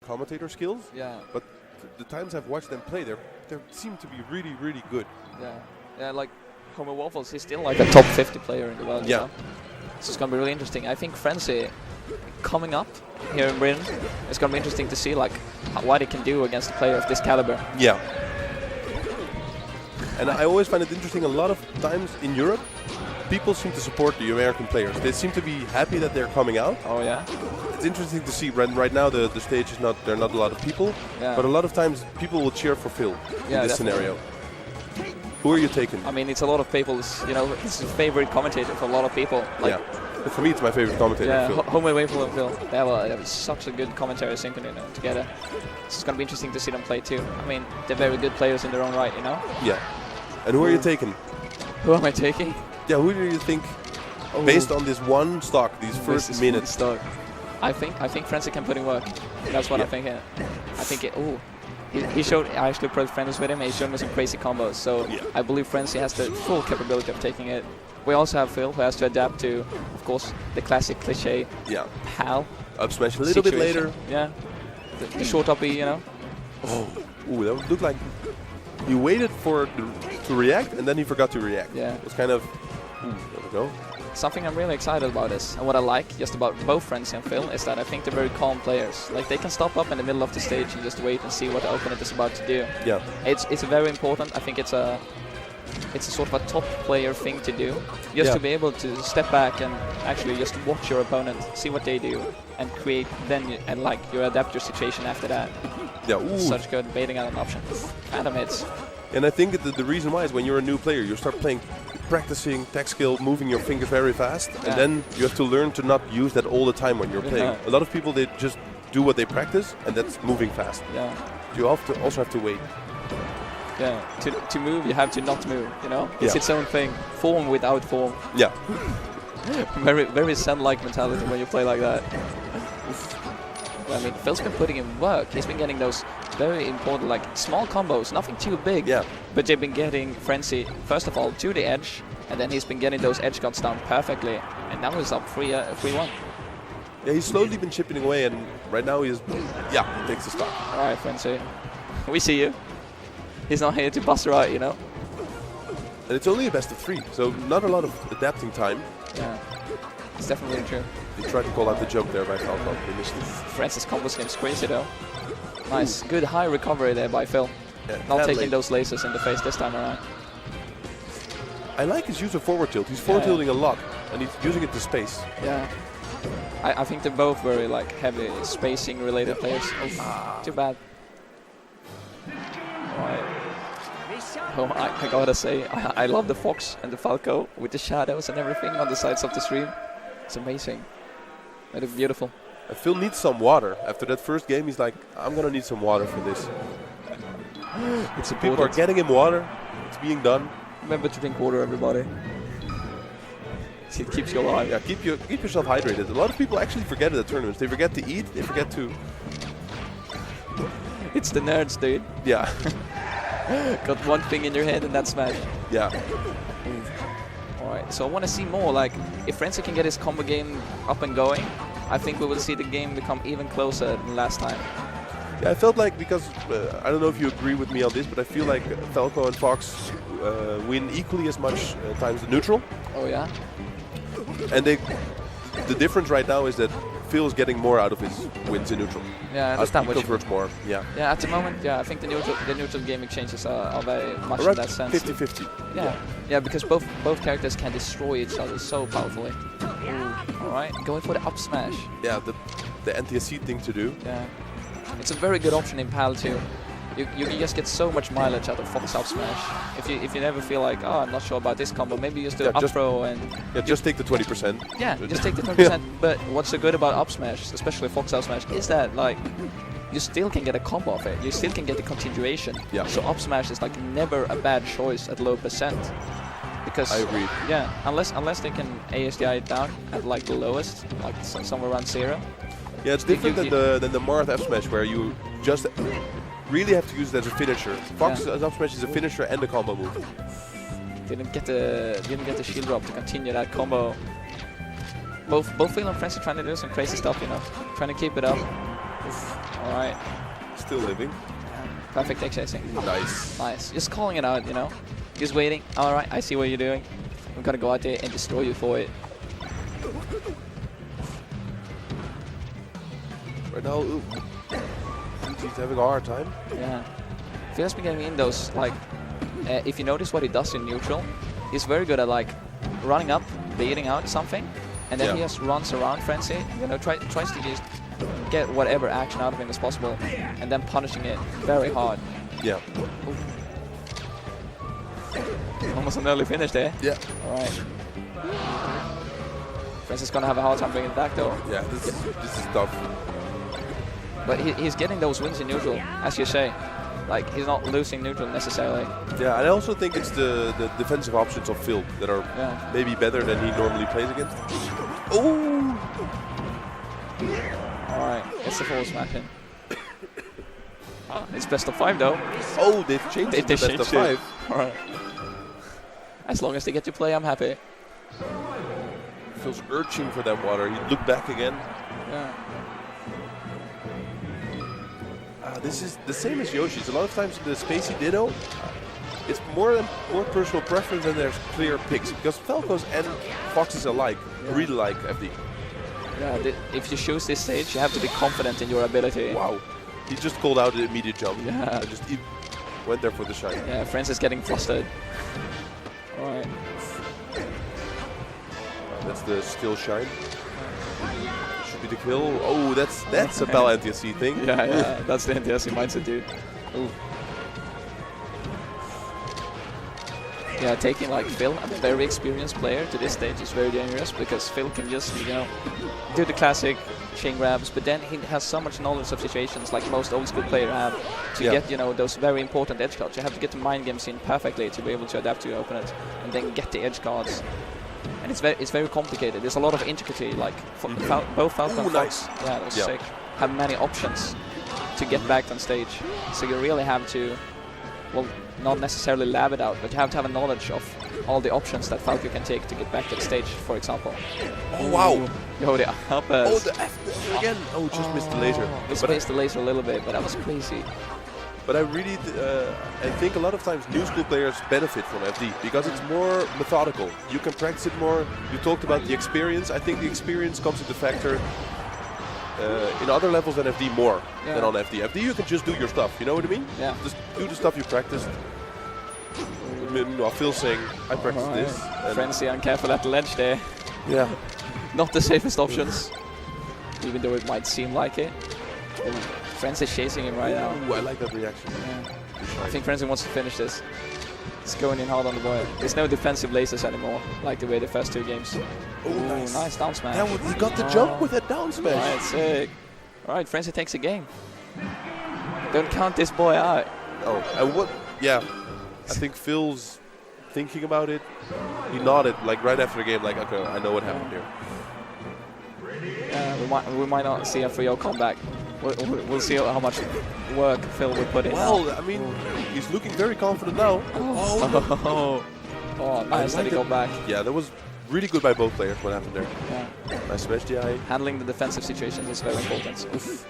commentator skills. Yeah. But the times I've watched them play, they seem to be really, really good. Yeah. Yeah, like Homer Waffles, he's still like a top 50 player in the world. Yeah. You know? So it's gonna be really interesting. I think Frenzy coming up here in Britain, it's gonna be interesting to see like what he can do against a player of this caliber. Yeah. And I always find it interesting. A lot of times in Europe, people seem to support the American players. They seem to be happy that they're coming out. Oh yeah. It's interesting to see. Right now, the stage is not. There are not a lot of people. Yeah. But a lot of times, people will cheer for Phil in this definitely. scenario. Who are you taking? I mean, it's a lot of people's. You know, it's a favorite commentator for a lot of people. Like, yeah. For me, it's my favorite commentator. Yeah, Phil. Homer Waffle and Phil. They have such a good commentary syncing together. So it's gonna be interesting to see them play too. I mean, they're very good players in their own right. You know. Yeah. And who are you taking? Who am I taking? Yeah, who do you think, based on this one stock, these first minutes? Stock. I think Frenzy can put in work. That's what I'm thinking. I think he showed. I actually played friends with him. He showed me some crazy combos. So I believe Frenzy has the full capability of taking it. We also have Phil, who has to adapt to, of course, the classic cliche. Yeah. PAL. Up smash a little bit later. Yeah. The short up B, you know. Oh. Ooh, that would look like he waited for to react and then he forgot to react. Yeah. It was kind of. There we go. Something I'm really excited about is, and what I like just about both Frenzy and Phil, is that I think they're very calm players. Like, they can stop up in the middle of the stage and just wait and see what the opponent is about to do. Yeah. It's very important. I think it's a sort of a top player thing to do. Just to be able to step back and actually just watch your opponent, see what they do, and create you adapt your situation after that. Yeah. Ooh. Such good baiting out an option. Phantom hits. And I think that the reason why is when you're a new player, you start practicing tech skill, moving your finger very fast, and then you have to learn to not use that all the time when you're playing. A lot of people, they just do what they practice, and that's moving fast. Yeah. You also have to wait. Yeah. To move, you have to not move. You know, it's its own thing. Form without form. Yeah. Very very Zen-like mentality when you play like that. I mean, Phil's been putting in work. He's been getting those very important, like, small combos, nothing too big. Yeah. But they've been getting Frenzy, first of all, to the edge, and then he's been getting those edge guards down perfectly. And now he's up 3-1. Yeah, he's slowly been chipping away, and right now he takes the stock. All right, Frenzy. We see you. He's not here to bust right, you know? And it's only a best of 3, so not a lot of adapting time. Yeah. It's definitely true. He tried to call out the joke there by Falco initially. Francis' combo game's crazy though. Nice. Good high recovery there by Phil. Yeah, not taking those lasers in the face this time around. I like his use of forward tilt. He's forward tilting a lot, and he's using it to space. Yeah. I think they're both very like heavy spacing related players. Oh, too bad. Alright. Oh, I gotta say, I love the Fox and the Falco with the shadows and everything on the sides of the stream. It's amazing. They look beautiful. Phil needs some water. After that first game, he's like, I'm gonna need some water for this. It's important. People are getting him water. It's being done. Remember to drink water, everybody. It keeps you alive. Yeah, keep yourself hydrated. A lot of people actually forget at the tournaments. They forget to eat. They forget to. It's the nerds, dude. Yeah. Got one thing in your head and that's smash. Yeah. Alright, so I want to see more. Like, if Frenzy can get his combo game up and going, I think we will see the game become even closer than last time. Yeah, I felt like, because I don't know if you agree with me on this, but I feel like Falco and Fox win equally as much times the neutral. Oh yeah? And the difference right now is that Phil is getting more out of his wins in neutral. Yeah, I understand what you converts more. Yeah. Yeah, at the moment, yeah, I think the neutral game exchanges are very much Around in that sense. 50-50. Yeah, because both characters can destroy each other so powerfully. Alright, going for the up smash. Yeah, the anti-seed thing to do. Yeah. It's a very good option in PAL too. You can just get so much mileage out of Fox up smash. If you never feel like, oh, I'm not sure about this combo, maybe you just do up throw and... Yeah, just take the 20%. Yeah, just take the 20%. But what's so good about up smash, especially Fox up smash, is that, like, you still can get a combo of it. You still can get the continuation. Yeah. So up smash is, like, never a bad choice at low percent. Because... I agree. Yeah, unless they can ASDI it down at, like, the lowest, like somewhere around 0. Yeah, it's different than the Marth F smash, where you just really have to use it as a finisher. Fox's up smash is a finisher and a combo move. Didn't get the shield drop to continue that combo. Both Phil and Frenzy trying to do some crazy stuff, you know, trying to keep it up. All right. Still living. Perfect tech chasing. Nice. Nice. Just calling it out, you know. Just waiting. All right, I see what you're doing. I'm gonna go out there and destroy you for it. Right now, he's having a hard time. Yeah. Phil's been getting in those, like, if you notice what he does in neutral, he's very good at, like, running up, baiting out something, and then he just runs around Frenzy, you know, tries to just get whatever action out of him as possible, and then punishing it very hard. Yeah. Ooh. Almost an early finish there. Yeah. All right. Frenzy's gonna have a hard time bringing it back, though. Yeah, this is tough. But he's getting those wins in neutral, as you say. Like, he's not losing neutral necessarily. Yeah, and I also think it's the defensive options of Phil that are maybe better than he normally plays against. Oh! Alright, it's the forward smashing. It's best of 5 though. Oh, they've changed it to best of 5. Alright. As long as they get to play, I'm happy. Phil's urging for that water. He looked back again. Yeah. This is the same as Yoshi's. A lot of times the Spacey Ditto, it's more personal preference and there's clear picks. Because Falcos and Foxes alike really like FD. Yeah, if you choose this stage, you have to be confident in your ability. Wow. He just called out the immediate jump. Yeah. And just went there for the shine. Yeah, Francis getting flustered. Alright. That's the still shine. Should be the kill. Oh, that's a Bell NTSC thing. Yeah, that's the NTSC mindset, dude. Ooh. Yeah, taking like Phil, a very experienced player, to this stage is very dangerous because Phil can just, you know, do the classic chain grabs, but then he has so much knowledge of situations like most old school players have to get, you know, those very important edge cards. You have to get the mind games in perfectly to be able to adapt to your opponent and then get the edge cards. And it's very complicated. There's a lot of intricity, like both Falco and Fox, that was sick, have many options to get back on stage. So you really have to, well, not necessarily lab it out, but you have to have a knowledge of all the options that Falco can take to get back to the stage, for example. Oh, wow. Yo, the up Oh, the F again. Oh, just missed the laser. Missed the laser a little bit, but that was crazy. But I really, I think a lot of times new school players benefit from FD because it's more methodical. You can practice it more. You talked about the experience. I think the experience comes into factor in other levels than FD more than on FD. FD you can just do your stuff, you know what I mean? Yeah. Just do the stuff you practiced. Meanwhile, Phil's saying, I practiced this. Frenzy uncareful at the ledge there. Yeah. Not the safest options, even though it might seem like it. Frenzy is chasing him right now. Ooh, I like that reaction. Yeah. I think Frenzy wants to finish this. It's going in hard on the boy. There's no defensive lasers anymore, like the way the first 2 games. Oh, nice down smash. He got the jump with that down smash. Alright, sick. Alright, Frenzy takes a game. Don't count this boy out. Oh, and what? Yeah, I think Phil's thinking about it. He nodded like right after the game, like, okay, I know what happened here. We might not see a 3-0 comeback. We'll see how much work Phil will put in. Well, I mean, he's looking very confident now. Oh, nice that he got back. Yeah, that was really good by both players. What happened there? Yeah. Nice smash DI. Handling the defensive situation is very important. Oof.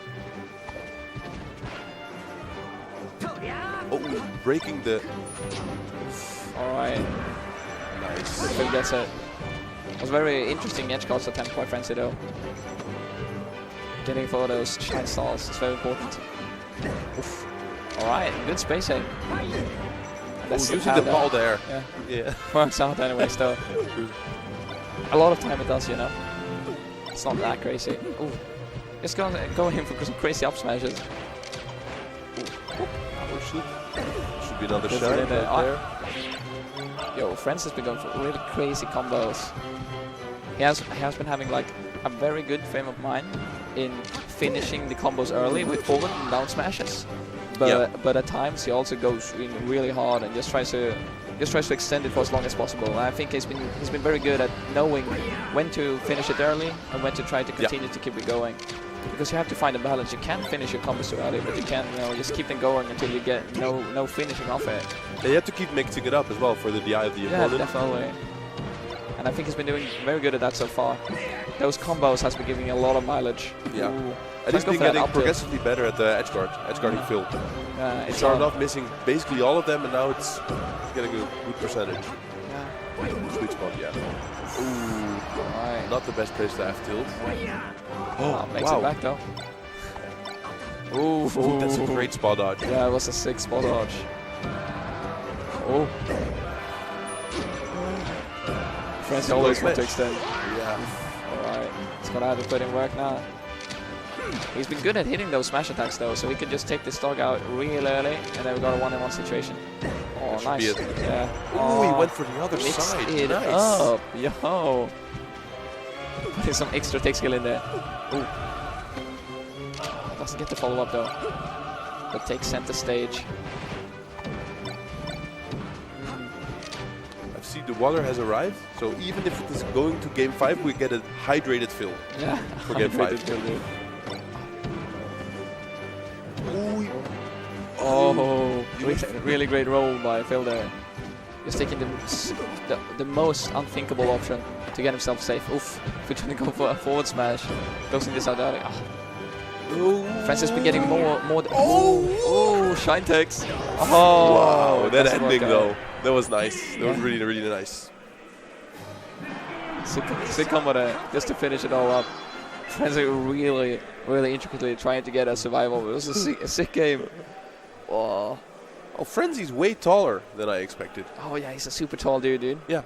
Oh, breaking the. All right. Nice. Phil gets it. It was very interesting edge cards attempt by Frenzy though. Getting for those shine stars is very important. Oof. Alright, good spacing. That's using the ball there. Yeah. Works out anyway still. A lot of time it does, you know. It's not that crazy. Ooh. Just go in for some crazy up smashes. Should be another shot right there. Yo, Francis has been going for really crazy combos. He has been having like a very good frame of mind in finishing the combos early with forward and down smashes. But at times he also goes in really hard and just tries to extend it for as long as possible. And I think he's been very good at knowing when to finish it early and when to try to continue to keep it going. Because you have to find a balance. You can't finish your combos too early, but you can, you know, just keep them going until you get no finishing off it. Yeah, you have to keep mixing it up as well for the DI of the opponent. Yeah, definitely. and I think he's been doing very good at that so far. Those combos has been giving a lot of mileage. Yeah. Ooh. And he's been getting progressively better at the edge guarding Phil. He started off missing basically all of them, and now it's getting a good percentage. Yeah. Sweet spot, yeah. Ooh, Right. not the best place to have tilt. Oh, makes it back though. Ooh, that's a great spot dodge. Yeah, it was a sick spot dodge. Oh. Frenzy always want to extend. Yeah. Alright, he's gonna have to put in work now. He's been good at hitting those smash attacks though, so he can just take this dog out real early, and then we got a 1-on-1 situation. Oh, nice. Yeah. Oh, he went for the other side. It nice. Up. Yo. Putting some extra tech skill in there. Ooh. Doesn't get the follow up though. But takes center stage. See, the water has arrived, so even if it is going to game 5, we get a hydrated fill. Yeah, for game 5. Oh, really great roll by Phil there. He's taking the most unthinkable option to get himself safe. Oof, if we're trying to go for a forward smash, closing this out early. Oh. Francis been getting more. Oh, shine text. Oh, wow, that ending though. That was nice. That was really, really nice. Sick combo there, just to finish it all up. Francis really, really intricately trying to get a survival. It was a sick game. Oh. Oh, Frenzy's way taller than I expected. Oh yeah, he's a super tall dude. Yeah.